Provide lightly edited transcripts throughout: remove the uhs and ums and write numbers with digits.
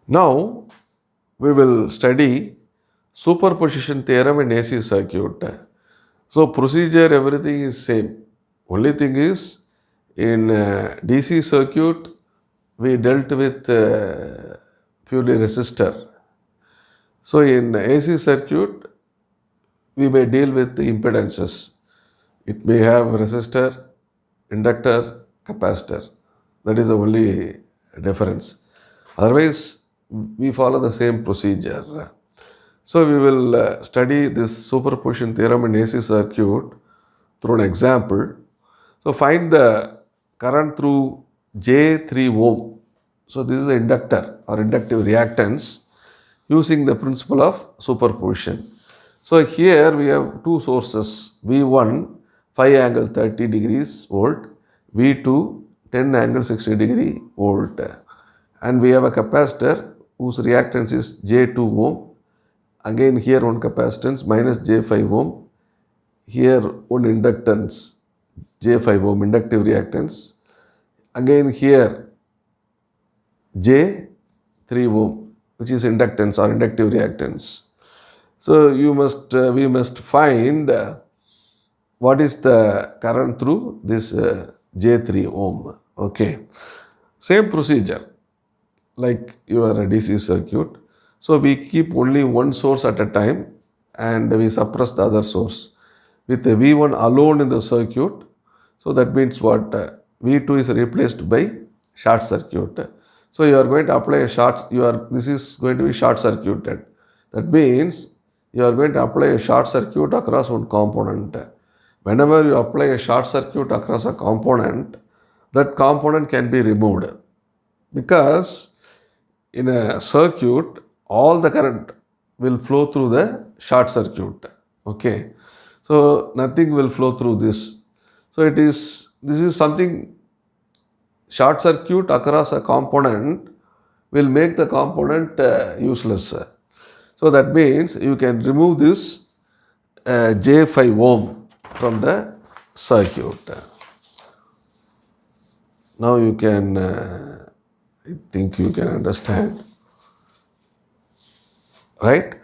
Now we will study superposition theorem in AC circuit. So procedure, everything is same. Only thing is in DC circuit we dealt with purely resistor. So in AC circuit we may deal with the impedances. It may have resistor, inductor, capacitor. That is the only difference. Otherwise, we follow the same procedure. So we will study this superposition theorem in AC circuit through an example. So find the current through J3 ohm. So this is the inductor or inductive reactance using the principle of superposition. So here we have two sources, V1 5 angle 30 degrees volt, V2 10 angle 60 degree volt, and we have a capacitor whose reactance is J2 ohm. Again here one capacitance minus J5 ohm, here one inductance J5 ohm inductive reactance, again here J3 ohm which is inductance or inductive reactance. So we must find what is the current through this J3 ohm. Okay, same procedure like your DC circuit. So we keep only one source at a time and we suppress the other source with the V1 alone in the circuit. So that means what? V2 is replaced by short circuit. So you are going to apply a this is going to be short circuited. That means you are going to apply a short circuit across one component. Whenever you apply a short circuit across a component, that component can be removed, because in a circuit all the current will flow through the short circuit. Okay, so nothing will flow through this. So this is something, short circuit across a component will make the component useless. So that means you can remove this J5 ohm from the circuit. Now you can, I think you can understand, right?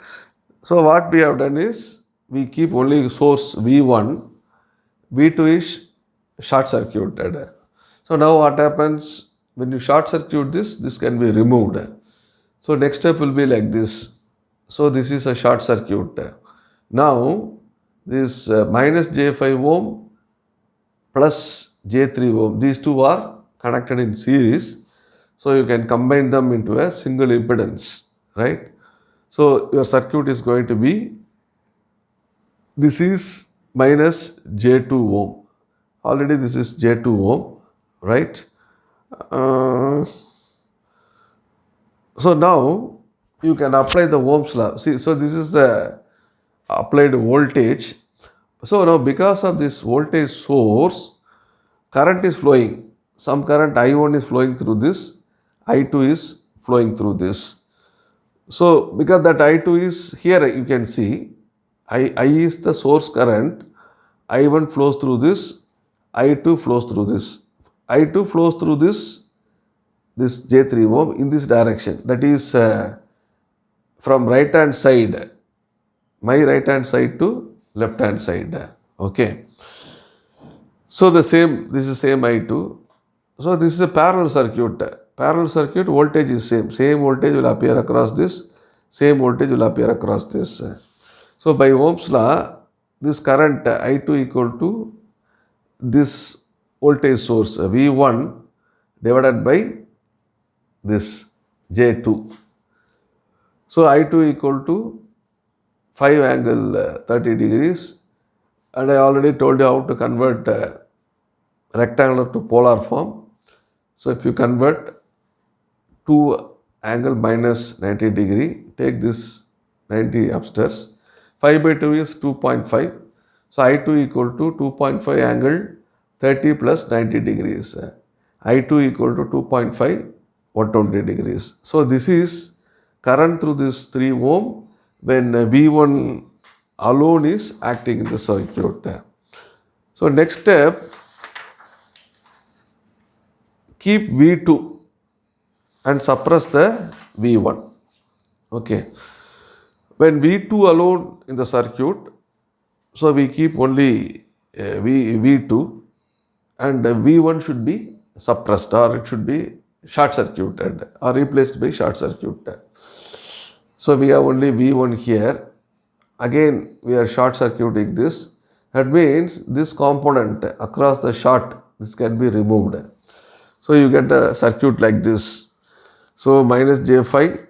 So what we have done is, we keep only source V1, V2 is short circuited. So now what happens, when you short circuit this can be removed. So next step will be like this. So this is a short circuit. Now this minus J5 ohm plus J3 ohm, these two are connected in series. So you can combine them into a single impedance, right? So your circuit is going to be, this is minus J2 ohm. Already this is J2 ohm, right? So now you can apply the Ohm's law. See, so this is the applied voltage. So now because of this voltage source, current is flowing. Some current I1 is flowing through this, I2 is flowing through this. So because that I2 is here, you can see I is the source current, I1 flows through this, I2 flows through this. I2 flows through this J3 ohm in this direction, that is from right hand side, my right hand side to left hand side. Okay. So this is same I2. So this is a parallel circuit. Parallel circuit voltage is same. Same voltage will appear across this. Same voltage will appear across this. So by Ohm's law, this current I2 equal to this voltage source V1 divided by this J2. So I2 equal to 5 angle 30 degrees. And I already told you how to convert rectangular to polar form. So if you convert 2 angle minus 90 degree, take this 90 upstairs. 5 by 2 is 2.5. So I2 equal to 2.5 angle 30 plus 90 degrees. I2 equal to 2.5 120 degrees. So this is current through this 3 ohm when V1 alone is acting in the circuit. So next step, keep V2 and suppress the V1. Okay. When V2 alone in the circuit, so we keep only V2 and V1 should be suppressed or it should be short circuited or replaced by short circuit. So we have only V1 here. Again we are short circuiting this. That means this component across the short, this can be removed. So you get a circuit like this. So minus J5,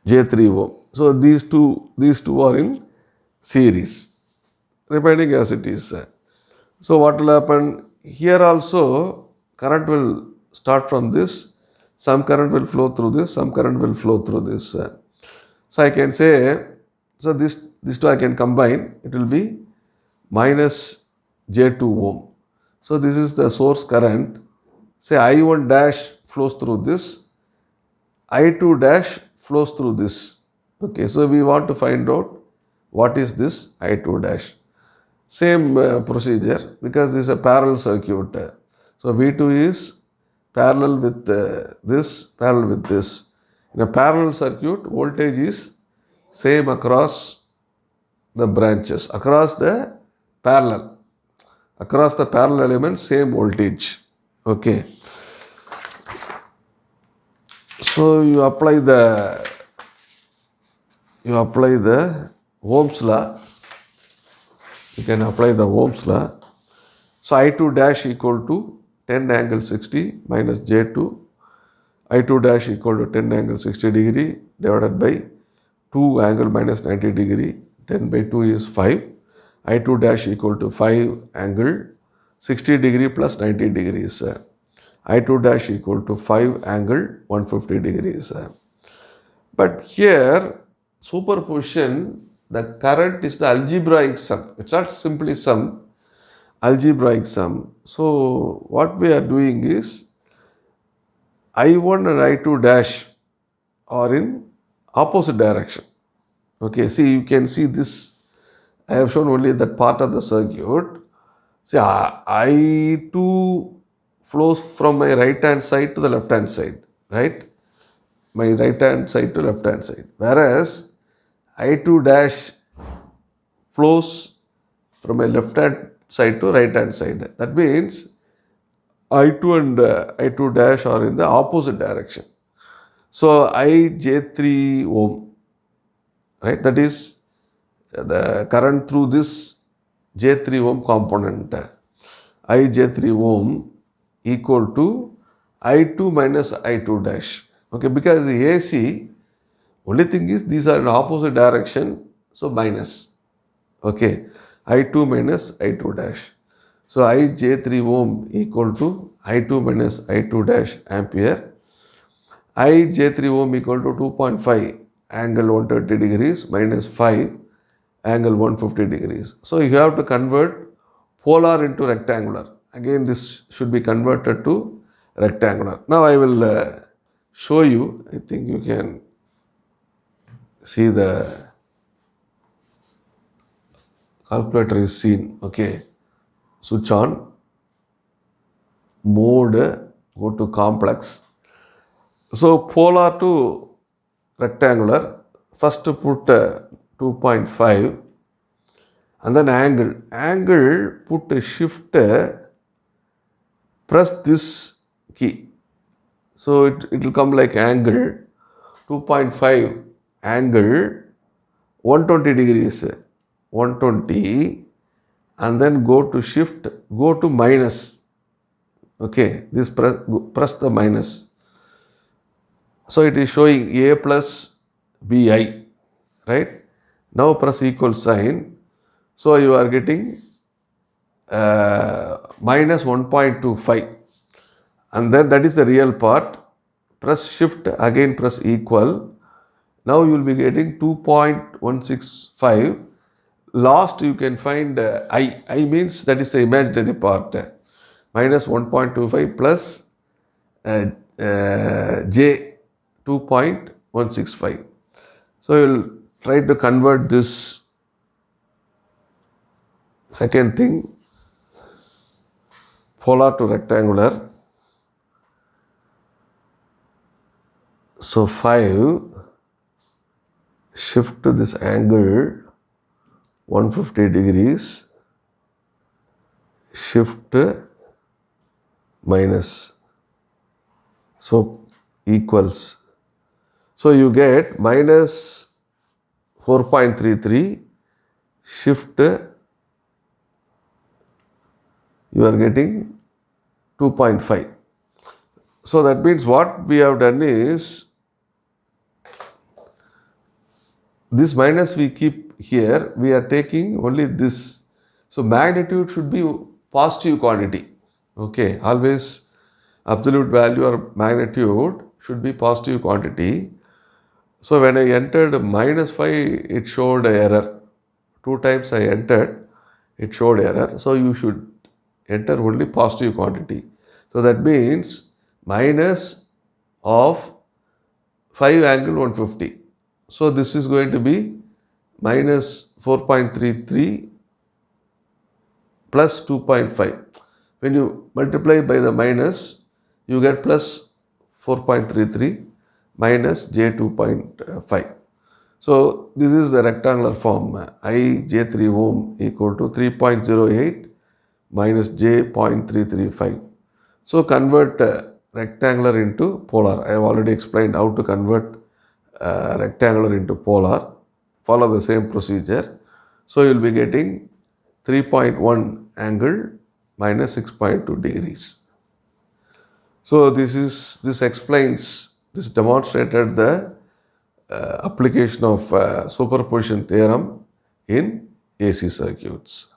J3 ohm. So these two are in series, remaining as it is. So what will happen? Here also current will start from this. Some current will flow through this, some current will flow through this. So I can say, so these two I can combine, it will be minus J2 ohm. So this is the source current. Say I1 dash flows through this, I2 dash flows through this. Okay, so we want to find out what is this I2 dash. Same procedure because this is a parallel circuit. So V2 is parallel with this, parallel with this. In a parallel circuit, voltage is same across the branches, across the parallel elements, same voltage. Okay. So you apply the Ohm's law. You can apply the Ohm's law. So I2 dash equal to 10 angle 60 minus J2. I2 dash equal to 10 angle 60 degree divided by 2 angle minus 90 degree. 10 by 2 is 5. I2 dash equal to 5 angle 60 degree plus 90 degrees. I2 dash equal to 5 angle 150 degrees. But here superposition, the current is the algebraic sum. It's not simply sum, algebraic sum. So what we are doing is I1 and I2 dash are in opposite direction. Okay, see, you can see this. I have shown only that part of the circuit. See, I2 flows from my right hand side to the left hand side, right? My right hand side to left hand side. Whereas I2 dash flows from my left hand side to right hand side. That means I2 and I2 dash are in the opposite direction. So IJ3 ohm, right? That is the current through this J3 ohm component. IJ3 ohm equal to I2 minus I2 dash. Okay, because the AC, only thing is these are in opposite direction, so minus. Okay, I2 minus I2 dash. So IJ3 ohm equal to I2 minus I2 dash ampere. IJ3 ohm equal to 2.5 angle 130 degrees minus 5 angle 150 degrees. So you have to convert polar into rectangular. Again, this should be converted to rectangular. Now I will show you. I think you can see the calculator is seen. Okay, switch on, mode, go to complex. So polar to rectangular, first put 2.5 and then angle put a shift, press this key, so it will come like angle 2.5 angle 120 degrees, 120, and then go to shift, go to minus. Okay, this press the minus. So it is showing A plus BI, right? Now press equal sign. So you are getting minus 1.25, and then that is the real part. Press shift, again press equal. Now you will be getting 2.165. Last you can find I means that is the imaginary part. Minus 1.25 plus J 2.165. So you will try to convert this second thing, polar to rectangular. So 5, shift this angle 150 degrees, shift minus, so equals. So you get minus 4.33, shift, you are getting 2.5. So that means what we have done is, this minus we keep here, we are taking only this. So magnitude should be positive quantity. Okay, always absolute value or magnitude should be positive quantity. So when I entered minus 5, it showed error. 2 times I entered, it showed error. So you should enter only positive quantity. So that means minus of 5 angle 150. So this is going to be minus 4.33 plus 2.5. When you multiply by the minus, you get plus 4.33 minus j2.5. So this is the rectangular form. I j3 ohm equal to 3.08 minus j0.335. So convert rectangular into polar. I have already explained how to convert rectangular into polar. Follow the same procedure. So you will be getting 3.1 angle minus 6.2 degrees. So this explains, this demonstrated the application of superposition theorem in AC circuits.